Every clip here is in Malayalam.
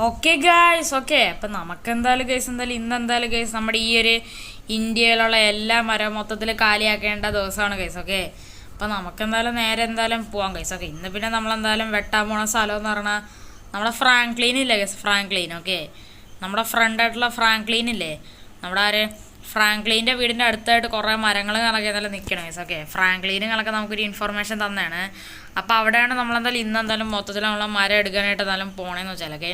Okay guys, okay. അപ്പം നമുക്കെന്തായാലും ഗൈസ് ഇന്നെന്തായാലും ഗൈസ് നമ്മുടെ ഈ ഒരു ഇന്ത്യയിലുള്ള എല്ലാ മരവും മൊത്തത്തിൽ കാലിയാക്കേണ്ട ദിവസമാണ് ഗൈസ്. ഓക്കെ, അപ്പം നമുക്കെന്തായാലും നേരെ എന്തായാലും പോവാം ഗൈസ്. ഓക്കെ, ഇന്ന് പിന്നെ നമ്മളെന്തായാലും വെട്ടാൻ പോണ സ്ഥലം എന്ന് പറഞ്ഞാൽ നമ്മുടെ ഫ്രാങ്ക്ലിൻ ഇല്ലേ ഗൈസ്, ഫ്രാങ്ക്ലിൻ. ഓക്കെ, നമ്മുടെ ഫ്രണ്ടായിട്ടുള്ള ഫ്രാങ്ക്ലിൻ ഇല്ലേ, നമ്മുടെ ഫ്രാങ്ക്ലിൻ്റെ വീടിൻ്റെ അടുത്തായിട്ട് കുറേ മരങ്ങൾ കണക്കെ എന്തായാലും നിൽക്കണം ഗൈസ്. ഓക്കെ, ഫ്രാങ്ക്ലിന് കണക്കെ നമുക്കൊരു ഇൻഫർമേഷൻ തന്നെയാണ്. അപ്പോൾ അവിടെയാണ് നമ്മളെന്തായാലും ഇന്നെന്തായാലും മൊത്തത്തിൽ നമ്മളെ മരം എടുക്കാനായിട്ട് എന്തായാലും പോണേന്ന് വെച്ചാൽ. ഓക്കെ,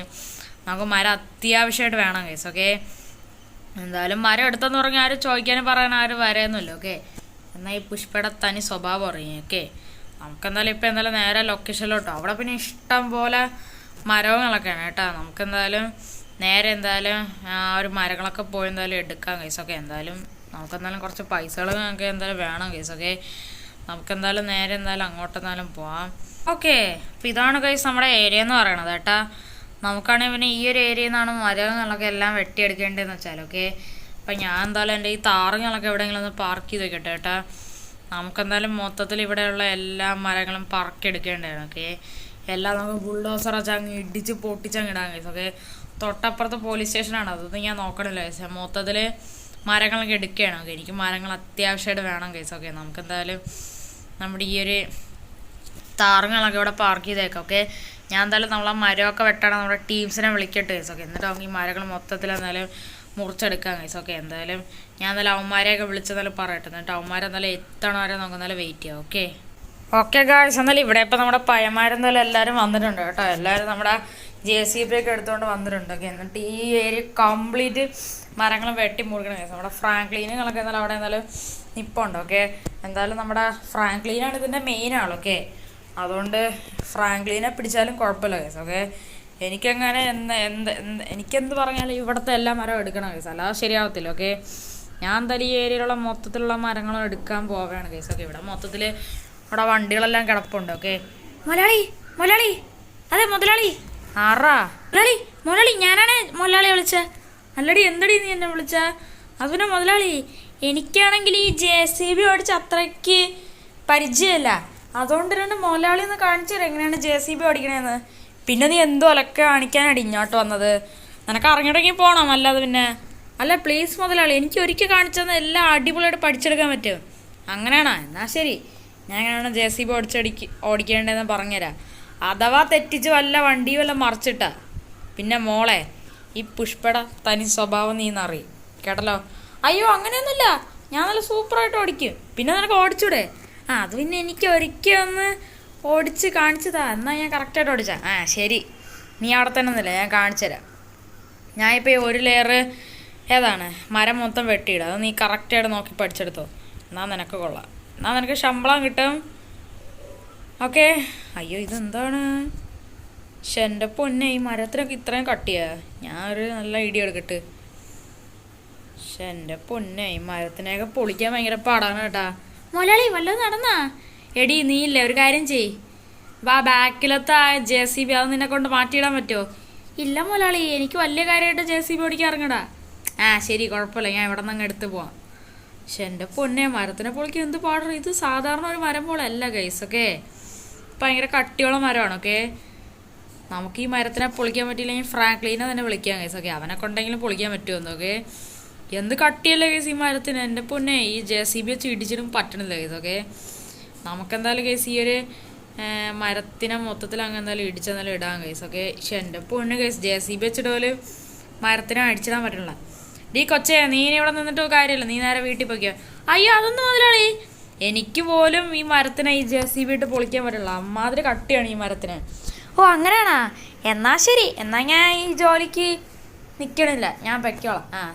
നമുക്ക് മരം അത്യാവശ്യമായിട്ട് വേണം ഗൈസ്. ഓക്കെ, എന്തായാലും മരം എടുത്തെന്ന് പറഞ്ഞാൽ ആരും ചോദിക്കാനും പറയാൻ ആരും വരെയൊന്നുമില്ല. ഓക്കെ, എന്നാൽ ഈ പുഷ്പയുടെ തനി സ്വഭാവം അറിയാം. ഓക്കെ, നമുക്കെന്തായാലും ഇപ്പോൾ എന്തായാലും നേരെ ലൊക്കേഷനിലോട്ടോ. അവിടെ പിന്നെ ഇഷ്ടം പോലെ മരങ്ങളൊക്കെയാണ് കേട്ടോ. നമുക്കെന്തായാലും നേരെ എന്തായാലും ആ ഒരു മരങ്ങളൊക്കെ പോയി എന്തായാലും എടുക്കാം ഗൈസ്. ഓക്കെ, എന്തായാലും നമുക്കെന്തായാലും കുറച്ച് പൈസകൾ ഞങ്ങൾക്ക് എന്തായാലും വേണം ഗൈസ്. ഓക്കെ, നമുക്കെന്തായാലും നേരെ എന്തായാലും അങ്ങോട്ടെന്തായാലും പോവാം. ഓക്കെ, അപ്പോൾ ഇതാണ് ഗൈസ് നമ്മുടെ ഏരിയ എന്ന് പറയണത് കേട്ടാ. നമുക്കാണെങ്കിൽ പിന്നെ ഈ ഒരു ഏരിയയിൽ നിന്നാണ് മരങ്ങളൊക്കെ എല്ലാം വെട്ടിയെടുക്കേണ്ടതെന്ന് വെച്ചാൽ. ഓക്കെ, അപ്പം ഞാൻ എന്തായാലും എൻ്റെ ഈ താറുകളൊക്കെ എവിടെയെങ്കിലും ഒന്ന് പാർക്ക് ചെയ്ത് വെക്കട്ടെ കേട്ടാ. നമുക്കെന്തായാലും മൊത്തത്തിൽ ഇവിടെയുള്ള എല്ലാ മരങ്ങളും പറക്കിയെടുക്കേണ്ടതാണ്. ഓക്കെ, എല്ലാം നമുക്ക് ബുൾഡോസർ വെച്ചാൽ അങ്ങ് ഇടിച്ച് പൊട്ടിച്ചങ്ങ് ഇടാൻ ഗൈസ്. ഓക്കെ, തൊട്ടപ്പുറത്ത് പോലീസ് സ്റ്റേഷനാണ്, അതൊന്നും ഞാൻ നോക്കണില്ല ഗൈസ്. മൊത്തത്തിൽ മരങ്ങളൊക്കെ എടുക്കുകയാണ്. ഓക്കെ, എനിക്ക് മരങ്ങൾ അത്യാവശ്യമായിട്ട് വേണം ഗൈസ്. ഓക്കെ, നമുക്കെന്തായാലും നമ്മുടെ ഈ ഒരു താറുകളൊക്കെ ഇവിടെ പാർക്ക് ചെയ്തേക്കാം. ഓക്കെ, ഞാൻ എന്തായാലും നമ്മളെ മരമൊക്കെ വെട്ടണം, നമ്മുടെ ടീംസിനെ വിളിക്കട്ടെ ഗൈസ്. ഓക്കെ, എന്നിട്ട് നമുക്ക് ഈ മരങ്ങൾ മൊത്തത്തിൽ എന്തായാലും മുറിച്ചെടുക്കാം ഗൈസ്. ഓക്കെ, എന്തായാലും ഞാൻ എന്തായാലും അവന്മാരെയൊക്കെ വിളിച്ചെന്നാലും പറയട്ടെ, എന്നിട്ട് അവന്മാരെന്തായാലും എത്തണം വരെ നമുക്ക് എന്തായാലും വെയിറ്റ് ചെയ്യാം. ഓക്കെ ഓക്കെ ഗായ്സ്, എന്നാലും ഇവിടെ ഇപ്പം നമ്മുടെ പയ്യന്മാരെന്തായാലും എല്ലാവരും വന്നിട്ടുണ്ട് കേട്ടോ. എല്ലാവരും നമ്മുടെ JCB ഒക്കെ എടുത്തുകൊണ്ട് വന്നിട്ടുണ്ട്. ഓക്കെ, എന്നിട്ട് ഈ ഏരിയ കംപ്ലീറ്റ് മരങ്ങൾ വെട്ടി മുറിക്കണം ഗൈസ്. നമ്മുടെ ഫ്രാങ്ക്ലിനുകളൊക്കെ എന്തായാലും അവിടെ എന്തായാലും നിപ്പുണ്ട്. ഓക്കെ, എന്തായാലും നമ്മുടെ ഫ്രാങ്ക്ലിനാണ് ഇതിൻ്റെ മെയിൻ ആൾ. ഓക്കെ, അതുകൊണ്ട് ഫ്രാങ്ക്ലിനെ പിടിച്ചാലും കുഴപ്പമില്ല ഗൈസ്. ഓക്കെ, എനിക്കങ്ങനെ എനിക്കെന്ത് പറഞ്ഞാലും ഇവിടുത്തെ എല്ലാ മരവും എടുക്കണം ഗൈസ്, അല്ലാതെ ശരിയാവത്തില്ല. ഓക്കെ, ഞാൻ എന്തായാലും ഈ ഏരിയയിലുള്ള മൊത്തത്തിലുള്ള മരങ്ങളും എടുക്കാൻ പോവുകയാണ് ഗൈസ്. ഓക്കെ, ഇവിടെ മൊത്തത്തിൽ ഇവിടെ വണ്ടികളെല്ലാം കിടപ്പുണ്ട്. ഓക്കെ, മുതലാളി മുതലാളി, അതെ മുതലാളി, ആറാ മുതലാളി മുതലാളി, ഞാനാണ് മുതലാളി വിളിച്ചത്. അല്ലടി, എന്തടി നീ എന്നെ വിളിച്ച? അതുപിന്നെ മുതലാളി, എനിക്കാണെങ്കിൽ ഈ JCB ഓടിച്ച് അത്രയ്ക്ക് പരിചയമല്ല, അതുകൊണ്ട് രണ്ട് മുതലാളി ഒന്ന് കാണിച്ചു തരാം എങ്ങനെയാണ് JCB ഓടിക്കണേന്ന്. പിന്നെ നീ എന്തോ ഒലക്കെ കാണിക്കാനടി ഇങ്ങോട്ട് വന്നത്? നിനക്ക് അറിഞ്ഞിടങ്ങി പോകണം, അല്ലാതെ പിന്നെ അല്ല പ്ലീസ് മുതലാളി, എനിക്ക് ഒരിക്കൽ കാണിച്ചെന്ന് എല്ലാം അടിപൊളിയായിട്ട് പഠിച്ചെടുക്കാൻ പറ്റും. അങ്ങനെയാണോ? എന്നാൽ ശരി, ഞാൻ എങ്ങനെയാണ് JCB ഓടിക്കേണ്ടതെന്ന് പറഞ്ഞുതരാം. അഥവാ തെറ്റിച്ച് വല്ല വണ്ടി വല്ല മറിച്ചിട്ടാ പിന്നെ മോളെ ഈ പുഷ്പയുടെ തനി സ്വഭാവം നീ എന്നറിയും കേട്ടല്ലോ. അയ്യോ അങ്ങനെയൊന്നുമില്ല, ഞാൻ നല്ല സൂപ്പറായിട്ട് ഓടിക്കും. പിന്നെ നിനക്ക് ഓടിച്ചൂടെ? അത് പിന്നെ എനിക്ക് ഒരിക്കൽ ഒന്ന് ഓടിച്ച് കാണിച്ചതാ, എന്നാൽ ഞാൻ കറക്റ്റായിട്ട് ഓടിച്ചാ. ശരി, നീ അവിടെ തന്നെ ഒന്നുമില്ല, ഞാൻ കാണിച്ചു തരാം. ഞാനിപ്പോൾ ഈ ഒരു ലെയർ ഏതാണ് മരം മൊത്തം വെട്ടിയിടുക, അത് നീ കറക്റ്റായിട്ട് നോക്കി പഠിച്ചെടുത്തോ. എന്നാൽ നിനക്ക് കൊള്ളാം, എന്നാൽ നിനക്ക് ശമ്പളം കിട്ടും. ഓക്കെ, അയ്യോ ഇതെന്താണ്? പക്ഷെ എൻ്റെ പൊന്നെ, ഈ മരത്തിനൊക്കെ ഇത്രയും കട്ടിയാ. ഞാൻ ഒരു നല്ല ഐഡിയ എടുക്കട്ടെ. പക്ഷെ എൻ്റെ പൊന്നെ, ഈ മരത്തിനെയൊക്കെ പൊളിക്കാൻ ഭയങ്കര പാടാണ് കേട്ടാ. മുതലാളി വല്ലതും നടന്നാ? എടി നീ ഇല്ലേ, ഒരു കാര്യം ചെയ്, ബാക്കിലത്തെ JCB അത് നിന്നെ കൊണ്ട് മാറ്റിയിടാൻ പറ്റുമോ? ഇല്ല മുതലാളി, എനിക്ക് വലിയ കാര്യമായിട്ട് JCB ഓടിക്കാൻ ഇറങ്ങടാ. ശരി കുഴപ്പമില്ല, ഞാൻ ഇവിടെ നിന്ന് അങ്ങ് എടുത്ത് പോവാം. പക്ഷെ എൻ്റെ പൊന്നെ, മരത്തിനെ പൊളിക്കാൻ എന്ത് പാടും. ഇത് സാധാരണ ഒരു മരം പോലെ അല്ല ഗൈസ്. ഓക്കെ, ഭയങ്കര കട്ടിയുള്ള മരമാണ്. ഓക്കെ, നമുക്ക് ഈ മരത്തിനെ പൊളിക്കാൻ പറ്റിയില്ലെങ്കിൽ ഫ്രാങ്ക്ലിനെ തന്നെ വിളിക്കാം ഗൈസ്. ഓക്കെ, അവനെ കൊണ്ടെങ്കിലും പൊളിക്കാൻ പറ്റുമെന്ന്. ഓക്കെ, എന്ത് കട്ടിയല്ലേ ഗൈസ് ഈ മരത്തിന്. എൻ്റെ പൊന്നെ, ഈ JCB വെച്ച് ഇടിച്ചിട്ടും പറ്റണില്ല ഗൈസ്. ഓക്കെ, നമുക്കെന്തായാലും ഗൈസ് ഈ ഒരു മരത്തിനെ മൊത്തത്തിൽ അങ്ങ് എന്തായാലും ഇടിച്ചെന്നാലും ഇടാം ഗൈസ്. ഓക്കെ, പക്ഷെ എൻ്റെ പൊന്നെ ഗൈസ്, JCB വെച്ചിട്ട് പോലും മരത്തിനെ അടിച്ചിടാൻ പറ്റണില്ല. ഡീ കൊച്ചേ, നീ ഇവിടെ നിന്നിട്ട് കാര്യമില്ല, നീ നേരെ വീട്ടിൽ പോയിക്കോ. അയ്യോ അതൊന്നും മുതലാളി, എനിക്ക് പോലും ഈ മരത്തിനെ ഈ JCB ഇട്ട് പൊളിക്കാൻ പറ്റില്ല, അമ്മാതിരി കട്ടിയാണ് ഈ മരത്തിന്. ഓ അങ്ങനെയാണോ? എന്നാൽ ശരി, എന്നാൽ ഞാൻ ഈ ജോലിക്ക് നിൽക്കണില്ല, ഞാൻ പൊയ്ക്കോളാം.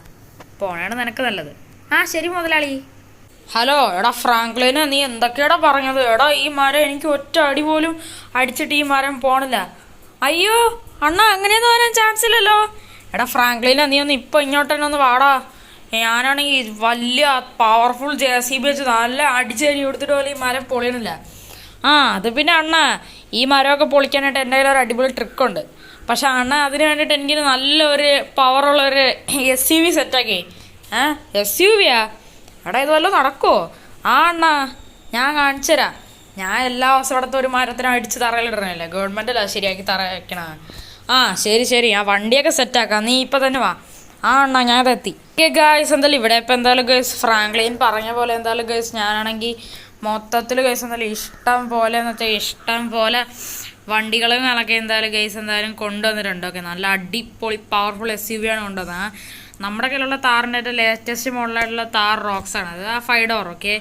പോണേണ് നിനക്ക് നല്ലത്. ശരി മുതലാളി. ഹലോ എടാ ഫ്രാങ്ക്ലിന്, നീ എന്തൊക്കെയാടാ പറഞ്ഞത്? എടാ ഈ മരം എനിക്ക് ഒറ്റ അടി പോലും അടിച്ചിട്ട് ഈ മരം പോണില്ല. അയ്യോ അണ്ണാ, അങ്ങനെയൊന്നും വരാൻ ചാൻസ് ഇല്ലല്ലോ. എടാ ഫ്രാങ്ക്ലിന്, നീ ഒന്ന് ഇപ്പം ഇങ്ങോട്ട് തന്നെ ഒന്ന് വാടാ. ഞാനാണെങ്കിൽ വലിയ പവർഫുൾ JCB വെച്ച് നല്ല അടിച്ചേരി കൊടുത്തിട്ട് പോലും ഈ മരം പൊളിയണില്ല. അത് പിന്നെ അണ്ണ, ഈ മരമൊക്കെ പൊളിക്കാനായിട്ട് എൻ്റെ കയ്യിൽ ഒരു അടിപൊളി ട്രിക്കുണ്ട്. പക്ഷെ അണ്ണ അതിന് വേണ്ടിയിട്ട് എനിക്ക് നല്ലൊരു പവറുള്ളൊരു SUV സെറ്റാക്കി. SUVയാ? എടാ ഇത് വല്ലതും നടക്കുമോ? അണ്ണ ഞാൻ കാണിച്ചു തരാം. ഞാൻ എല്ലാ ദിവസവും ഇവിടുത്തെ ഒരു മരത്തിനും അടിച്ച് തറയിലിടണല്ലേ, ഗവൺമെൻറ്റല്ല ശരിയാക്കി തറ വയ്ക്കണ. ആ ശരി ശരി, ആ വണ്ടിയൊക്കെ സെറ്റാക്കാം, നീ ഇപ്പം തന്നെ വാ. ആ അണ്ണാ ഞാനതെത്തി. ഗൈസ് എന്തായാലും ഇവിടെ ഇപ്പം എന്തായാലും ഗൈസ് ഫ്രാങ്ക്ലിൻ പറഞ്ഞ പോലെ എന്തായാലും ഗൈസ് ഞാനാണെങ്കിൽ മൊത്തത്തിൽ ഗൈസ് എന്തായാലും ഇഷ്ടം പോലെ എന്ന് വെച്ചാൽ ഇഷ്ടം പോലെ വണ്ടികളും കണക്കെ എന്തായാലും ഗൈസ് എന്തായാലും കൊണ്ടുവന്നിട്ടുണ്ട്. ഓക്കെ, നല്ല അടിപൊളി പവർഫുൾ SUV ആണ് കൊണ്ടുവന്നത്. നമ്മുടെ കയ്യിലുള്ള താറിൻ്റെ ലേറ്റസ്റ്റ് മോഡലായിട്ടുള്ള താർ റോക്സ് ആണ് അത്, ആ 5 ഡോർ. ഓക്കെ,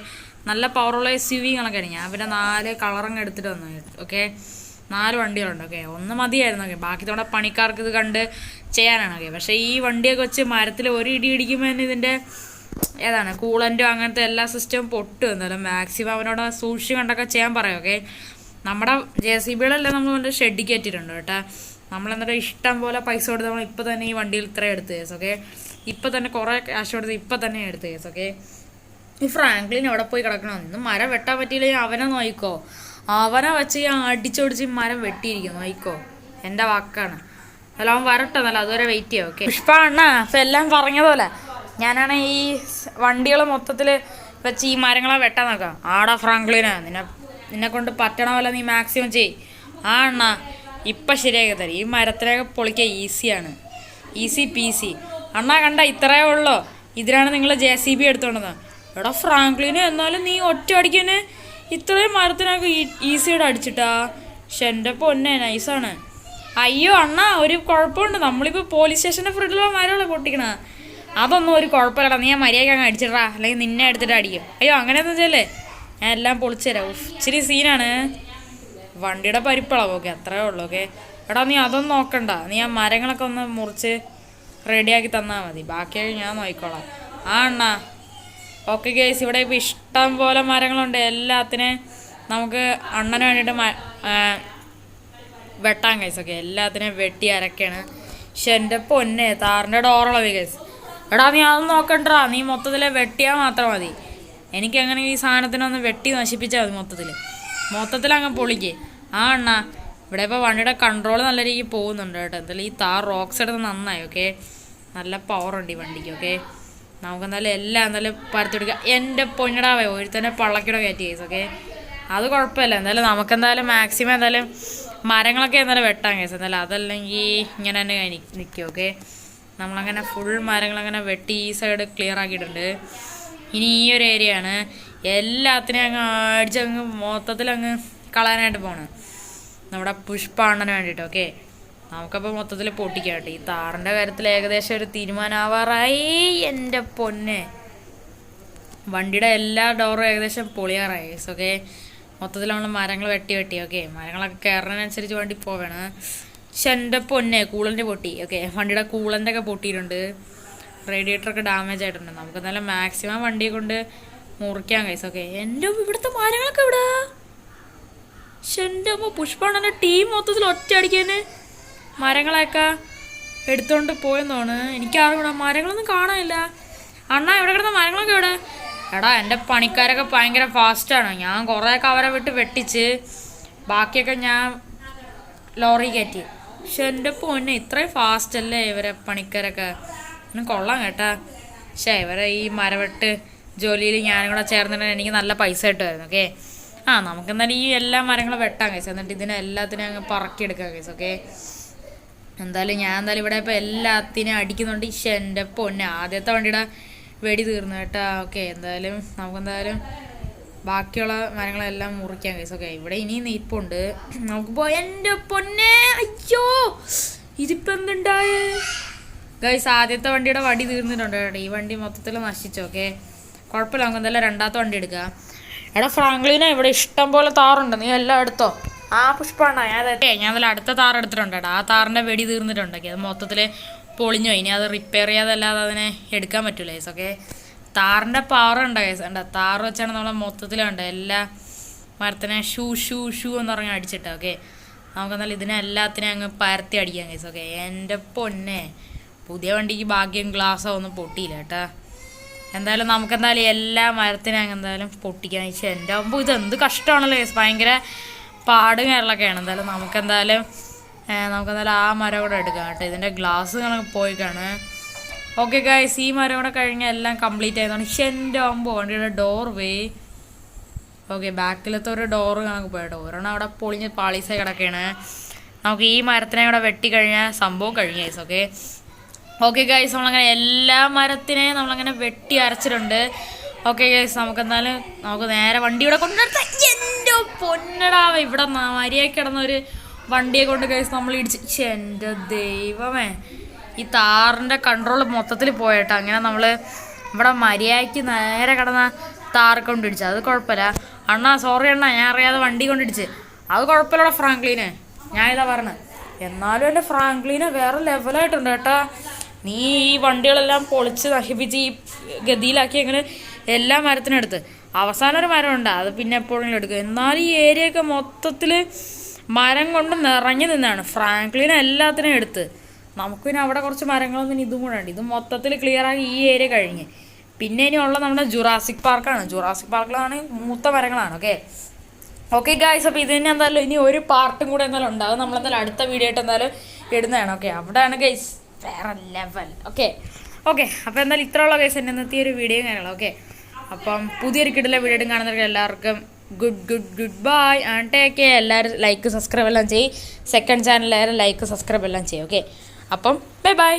നല്ല പവറുള്ള SUV കണക്കാണ്. ഞാൻ പിന്നെ 4 കളറങ്ങ് എടുത്തിട്ട് വന്നു. ഓക്കെ, 4 വണ്ടികളുണ്ട്. ഓക്കെ, ഒന്ന് മതിയായിരുന്നു. ഓക്കെ, ബാക്കി നമ്മുടെ പണിക്കാർക്ക് ഇത് കണ്ട് ചെയ്യാനാണ്. ഓക്കെ, പക്ഷേ ഈ വണ്ടിയൊക്കെ വെച്ച് മരത്തിൽ ഒരു ഇടി ഇടിക്കുമ്പോൾ തന്നെ ഇതിൻ്റെ ഏതാണ് കൂളൻറ്റോ അങ്ങനത്തെ എല്ലാ സിസ്റ്റവും പൊട്ടും. എന്തായാലും മാക്സിമം അവനോട് സൂക്ഷിച്ച് കണ്ടൊക്കെ ചെയ്യാൻ പറയാം. ഓക്കെ, നമ്മുടെ JCBകളെല്ലാം നമ്മൾ കൊണ്ട് ഷെഡിൽ കയറ്റിയിട്ടുണ്ട് കേട്ടോ. നമ്മളെന്നിട്ട് ഇഷ്ടം പോലെ പൈസ കൊടുത്ത് നമ്മൾ ഇപ്പം തന്നെ ഈ വണ്ടിയിൽ ഇത്ര എടുത്ത് കേസ്. ഓക്കെ, ഇപ്പം തന്നെ കുറേ ക്യാഷ് കൊടുത്ത് ഇപ്പം തന്നെ എടുത്ത് കേസ്. ഓക്കെ, ഈ ഫ്രാങ്ക്ലിൻ എവിടെ പോയി കിടക്കണം? ഇന്ന് മരം വെട്ടാൻ പറ്റിയില്ലെങ്കിൽ അവനെ നോയിക്കോ, അവനെ വെച്ച് അടിച്ചൊടിച്ച് മരം വെട്ടിയിരിക്കും. നോയിക്കോ, എൻ്റെ വാക്കാണ്. അല്ല അവൻ വരട്ടെന്നല്ല, അതുവരെ വെയിറ്റ് ചെയ്യാം. ഓക്കെ പുഷ്പ അണ്ണാ, അപ്പം എല്ലാം പറഞ്ഞതുപോലെ ഞാനാണ് ഈ വണ്ടികൾ മൊത്തത്തിൽ വെച്ച് ഈ മരങ്ങളെ വെട്ടാൻ നോക്കാം. ആടാ ഫ്രാങ്ക്ലിനാ, നിന്നെ കൊണ്ട് പറ്റണ പോലെ നീ മാക്സിമം ചെയ്. ആ അണ്ണാ ഇപ്പം ശരിയാക്കി തരും. ഈ മരത്തിലൊക്കെ പൊളിക്കുക ഈസിയാണ്, ഈസി പീസി. അണ്ണാ കണ്ട ഇത്രയേ ഉള്ളൂ, ഇതിനാണ് നിങ്ങൾ JCB എടുത്തോണ്ടത്. എടാ ഫ്രാങ്ക്ലിന് എന്നാലും നീ ഒറ്റ അടിക്കാന് ഇത്രയും മരത്തിനൊക്കെ ഈസിയായിട്ട് അടിച്ചിട്ടാ. പക്ഷെ എൻ്റെ പൊന്നെ നൈസാണ്. അയ്യോ അണ്ണാ ഒരു കുഴപ്പമുണ്ട്, നമ്മളിപ്പോൾ പോലീസ് സ്റ്റേഷൻ്റെ ഫ്രണ്ടിലുള്ള മരമുള്ള പൊട്ടിക്കണ അതൊന്നും ഒരു കുഴപ്പമില്ലടാ. നീ ആ മര്യാദയ്ക്ക് അങ്ങ് അടിച്ചിട്ടാ, അല്ലെങ്കിൽ നിന്നെ എടുത്തിട്ട് അടിക്കും. അയ്യോ അങ്ങനെയൊന്നും വെച്ചല്ലേ, ഞാൻ എല്ലാം പൊളിച്ചു തരാം. ഇച്ചിരി സീനാണ്, വണ്ടിയുടെ പരിപ്പളാവും. ഓക്കെ അത്രേ ഉള്ളൂ. ഓക്കെ എടാ നീ അതൊന്നും നോക്കണ്ട, നീ ആ മരങ്ങളൊക്കെ ഒന്ന് മുറിച്ച് റെഡിയാക്കി തന്നാൽ മതി, ബാക്കിയായി ഞാൻ നോക്കിക്കോളാം. ആ അണ്ണാ ഓക്കെ ഗൈസ്, ഇവിടെ ഇപ്പോൾ ഇഷ്ടം പോലെ മരങ്ങളുണ്ട്. എല്ലാത്തിനും നമുക്ക് അണ്ണന് വേണ്ടിയിട്ട് വെട്ടാൻ ഗൈസ്. ഓക്കെ എല്ലാത്തിനും വെട്ടി അരക്കാണ്. പക്ഷെ എൻ്റെ പൊന്നെ താറിൻ്റെ ഡോറുള്ളത് ഗൈസ്. എടാ നീ അതൊന്നും നോക്കണ്ടാ, നീ മൊത്തത്തിൽ വെട്ടിയാൽ മാത്രം മതി. എനിക്കങ്ങനെ ഈ സാധനത്തിനൊന്ന് വെട്ടി നശിപ്പിച്ചാൽ മതി. മൊത്തത്തിൽ അങ്ങ് പൊളിക്ക്. ആ അണ്ണാ ഇവിടെ ഇപ്പോൾ വണ്ടിയുടെ കൺട്രോൾ നല്ല രീതിക്ക് പോകുന്നുണ്ട് കേട്ടോ. എന്തായാലും ഈ താർ റോക്സ് എടുത്ത് നന്നായി. ഓക്കെ നല്ല പവറുണ്ട് ഈ വണ്ടിക്ക്. ഓക്കെ നമുക്കെന്തായാലും എല്ലാം എന്തായാലും പരത്തെടുക്കുക. എൻ്റെ പൊന്നിടാവേ ഒരു തന്നെ പള്ളക്കിടെ കയറ്റി കേസ്. ഓക്കെ അത് കുഴപ്പമില്ല. എന്തായാലും നമുക്കെന്തായാലും മാക്സിമം എന്തായാലും മരങ്ങളൊക്കെ എന്തായാലും വെട്ടാൻ കേസ്. എന്തായാലും അതല്ലെങ്കിൽ ഇങ്ങനെ തന്നെ നിൽക്കും. ഓക്കെ നമ്മളങ്ങനെ ഫുൾ മരങ്ങളങ്ങനെ വെട്ടി ഈ സൈഡ് ക്ലിയർ ആക്കിയിട്ടുണ്ട്. ഇനി ഈ ഒരു ഏരിയ ആണ്, എല്ലാത്തിനെയും അങ്ങ് അടിച്ചങ്ങ് മൊത്തത്തിലങ്ങ് കളയാനായിട്ട് പോകണം നമ്മുടെ പുഷ്പ അണ്ണന് വേണ്ടിയിട്ട്. ഓക്കെ നമുക്കപ്പോൾ മൊത്തത്തിൽ പൊട്ടിക്കാം കേട്ടോ. ഈ താറിൻ്റെ കാര്യത്തിൽ ഏകദേശം ഒരു തീരുമാനമാവാറായി. എൻ്റെ പൊന്നെ വണ്ടിയുടെ എല്ലാ ഡോറും ഏകദേശം പൊളിയാറായി. ഓക്കെ മൊത്തത്തിൽ നമ്മൾ മരങ്ങൾ വെട്ടി. ഓക്കെ മരങ്ങളൊക്കെ കയറുന്നതിനനുസരിച്ച് വണ്ടി പോവേണം. പക്ഷെ എൻ്റെ പൊന്നെ കൂളൻ്റ് പൊട്ടി. ഓക്കെ വണ്ടിയുടെ കൂളൻ്റൊക്കെ പൊട്ടിയിട്ടുണ്ട്, റേഡിയേറ്ററൊക്കെ ഡാമേജ് ആയിട്ടുണ്ട്. നമുക്ക് എന്തായാലും മാക്സിമം വണ്ടിയെ കൊണ്ട് മുറിക്കാൻ കഴിയും. ഓക്കെ എൻ്റെ ഇവിടുത്തെ മരങ്ങളൊക്കെ ഇവിടെ. പക്ഷെ എൻ്റെ അമ്മ പുഷ്പണ്ണൻ്റെ ടീം മൊത്തത്തിൽ ഒറ്റ അടിക്കാൻ മരങ്ങളൊക്കെ എടുത്തുകൊണ്ട് പോയെന്നാണ് എനിക്കാരും ഇവിടെ. മരങ്ങളൊന്നും കാണാനില്ല. അണ്ണാ എവിടെ കിടന്ന മരങ്ങളൊക്കെ ഇവിടെ? എടാ എൻ്റെ പണിക്കാരൊക്കെ ഭയങ്കര ഫാസ്റ്റാണ്. ഞാൻ കുറേയൊക്കെ അവരെ വിട്ട് വെട്ടിച്ച് ബാക്കിയൊക്കെ ഞാൻ ലോറി കയറ്റി. പക്ഷെ എൻ്റെ പൊന്നെ ഇത്രയും ഫാസ്റ്റ് അല്ലേ ഇവരെ പണിക്കാരൊക്കെ, കൊള്ളാം കേട്ടാ. പക്ഷേ ഇവരെ ഈ മരവെട്ട് ജോലിയിൽ ഞാനും കൂടെ ചേർന്നിട്ടുണ്ടെങ്കിൽ എനിക്ക് നല്ല പൈസ കിട്ടുമായിരുന്നു. ഓക്കെ ആ നമുക്കെന്തായാലും ഈ എല്ലാ മരങ്ങളും വെട്ടാൻ കഴിച്ചു, എന്നിട്ട് ഇതിനെ എല്ലാത്തിനും അങ്ങ് പറക്കിയെടുക്കാൻ കഴിച്ചു. ഓക്കെ എന്തായാലും ഞാൻ എന്തായാലും ഇവിടെ ഇപ്പോൾ എല്ലാത്തിനും അടിക്കുന്നുണ്ട്. പക്ഷേ എൻ്റെ പൊന്നെ ആദ്യത്തെ വണ്ടിയുടെ വെടി തീർന്നു കേട്ടാ. ഓക്കെ എന്തായാലും നമുക്കെന്തായാലും ബാക്കിയുള്ള മരങ്ങളെല്ലാം മുറിക്കാൻ കഴിച്ചു. ഓക്കെ ഇവിടെ ഇനിയും നീപ്പുണ്ട്, നമുക്ക് പോയി. എൻ്റെ പൊന്നെ അയ്യോ ഇതിപ്പോൾ എന്തുണ്ടായേ ഗൈസ്? ആദ്യത്തെ വണ്ടിയുടെ വടി തീർന്നിട്ടുണ്ട് കേട്ടോ. ഈ വണ്ടി മൊത്തത്തിൽ നശിച്ചു. ഓക്കെ കുഴപ്പമില്ല, നമുക്ക് എന്തായാലും രണ്ടാമത്തെ വണ്ടി എടുക്കാം. എടാ ഫ്രാങ്ക്ലിനെ ഇവിടെ ഇഷ്ടം പോലെ താറുണ്ട്, നീ എല്ലാം എടുത്തോ. ആ പുഷ്പണ്ണ ഞാൻ നല്ല അടുത്ത താർ എടുത്തിട്ടുണ്ട് കേട്ടോ. ആ താറിൻ്റെ വെടി തീർന്നിട്ടുണ്ട്. ഓക്കെ അത് മൊത്തത്തിൽ പൊളിഞ്ഞു. ഇനി അത് റിപ്പയർ ചെയ്യാതല്ലാതെ അതിനെ എടുക്കാൻ പറ്റില്ല ഗൈസ്. ഓക്കെ താറിൻ്റെ പവർ ഉണ്ട് ഗൈസ്. ഉണ്ട് താറ് വെച്ചാണ് നമ്മളെ മൊത്തത്തിൽ കണ്ടത് എല്ലാ മരത്തിനെ ഷൂ ഷൂ ഷൂ എന്ന് പറഞ്ഞ് അടിച്ചിട്ട്. ഓക്കെ നമുക്കെന്നാലും ഇതിനെ എല്ലാത്തിനെയും അങ്ങ് പരത്തി അടിക്കാം ഗൈസ്. ഓക്കെ എൻ്റെ പൊന്നെ പുതിയ വണ്ടിക്ക് ഭാഗ്യം ഗ്ലാസ്സോ ഒന്നും പൊട്ടിയില്ല കേട്ടാ. എന്തായാലും നമുക്കെന്തായാലും എല്ലാ മരത്തിനും അങ്ങ് എന്തായാലും പൊട്ടിക്കാൻ വെച്ചാൽ എൻ്റെ ആകുമ്പോൾ ഇതെന്ത് കഷ്ടമാണല്ലോ ഗൈസ്, ഭയങ്കര പാടും കാര്യങ്ങളൊക്കെയാണ്. എന്തായാലും നമുക്കെന്തായാലും ആ മരം കൂടെ എടുക്കാം കേട്ടോ. ഇതിൻ്റെ ഗ്ലാസ് കണക്ക് പോയിക്കാണ്. ഓക്കെ ഗൈസ് ഈ മരം കൂടെ കഴിഞ്ഞാൽ എല്ലാം കംപ്ലീറ്റ് ആയതാണ്. പക്ഷെ എൻ്റെ ആകുമ്പോൾ വണ്ടിയുടെ ഡോർ പോയി. ഓക്കെ ബാക്കിലത്തെ ഒരു ഡോറ് കണക്ക് പോയിട്ടോ, ഒരെണ്ണം അവിടെ പൊളിഞ്ഞ് പാളീസായി കിടക്കുകയാണ്. നമുക്ക് ഈ മരത്തിനെ കൂടെ വെട്ടിക്കഴിഞ്ഞാൽ സംഭവം കഴിഞ്ഞ ഗൈസ്. ഓക്കെ ഓക്കെ ഗൈസ്, നമ്മളങ്ങനെ എല്ലാ മരത്തിനെയും നമ്മളങ്ങനെ വെട്ടി അരച്ചിട്ടുണ്ട്. ഓക്കെ ഗൈസ്, നമുക്കെന്തായാലും നമുക്ക് നേരെ വണ്ടിയുടെ കൊണ്ടുവരുത്ത എൻ്റെ പൊന്നടാവ ഇവിടെ മര്യാദ കിടന്ന ഒരു വണ്ടിയെ കൊണ്ട് ഗൈസ് നമ്മൾ ഇടിച്ച്. എൻ്റെ ദൈവമേ, ഈ താറിൻ്റെ കൺട്രോൾ മൊത്തത്തിൽ പോയിട്ടോ. അങ്ങനെ നമ്മൾ ഇവിടെ മര്യാദയ്ക്ക് നേരെ കിടന്ന താറ് കൊണ്ടിടിച്ചു. അത് കുഴപ്പമില്ല അണ്ണാ, സോറി അണ്ണാ, ഞാൻ അറിയാതെ വണ്ടി കൊണ്ടിടിച്ച്. അത് കുഴപ്പമില്ലടാ ഫ്രാങ്ക്ലിനെ, ഞാൻ ഇതാ പറഞ്ഞത്. എന്നാലും എൻ്റെ ഫ്രാങ്ക്ലിനെ വേറെ ലെവലായിട്ടുണ്ട് കേട്ടോ. നീ ഈ വണ്ടികളെല്ലാം പൊളിച്ച് നശിപ്പിച്ച് ഈ ഗതിയിലാക്കി അങ്ങനെ എല്ലാ മരത്തിനും എടുത്ത് അവസാനം ഒരു മരമുണ്ട്, അത് പിന്നെ എപ്പോഴും എടുക്കും. എന്നാലും ഈ ഏരിയയൊക്കെ മൊത്തത്തിൽ മരം കൊണ്ട് നിറഞ്ഞു നിന്നാണ്. ഫ്രാങ്ക്ലിനെ എല്ലാത്തിനും എടുത്ത്. നമുക്ക് പിന്നെ അവിടെ കുറച്ച് മരങ്ങളൊന്നും ഇതും കൂടെ ഉണ്ട്. ഇത് മൊത്തത്തിൽ ക്ലിയറാക്കി ഈ ഏരിയ കഴിഞ്ഞ്. പിന്നെ ഇനി ഉള്ളത് നമ്മുടെ ജുറാസിക് പാർക്കാണ്. ജുറാസിക് പാർക്കിലാണ് മൂത്ത മരങ്ങളാണ്. ഓക്കെ ഓക്കെ ഗായ്സ്, അപ്പോൾ ഇത് തന്നെ എന്തായാലും ഇനി ഒരു പാർട്ടും കൂടെ എന്തായാലും ഉണ്ടാകും. നമ്മളെന്തായാലും അടുത്ത വീഡിയോ ആയിട്ട് എന്തായാലും ഇടുന്നതാണ്. ഓക്കെ, അവിടെയാണ് ഗൈസ് വേറെ ലെവൽ. ഓക്കെ ഓക്കെ, അപ്പോൾ എന്തായാലും ഇത്രയുള്ള ഗൈസ് എൻ്റെ ഇന്നത്തെ ഒരു വീഡിയോ കാര്യങ്ങളും. ഓക്കെ, അപ്പം പുതിയൊരു കിടില വീഡിയോ ആയിട്ട് കാണുന്നവർക്ക് എല്ലാവർക്കും good bye and take care. എല്ലാവരും ലൈക്ക് സബ്സ്ക്രൈബ് എല്ലാം ചെയ്യും. സെക്കൻഡ് ചാനൽ എല്ലാവരും ലൈക്ക് സബ്സ്ക്രൈബ് എല്ലാം ചെയ്യും. ഓക്കെ, അപ്പം ബൈ ബൈ.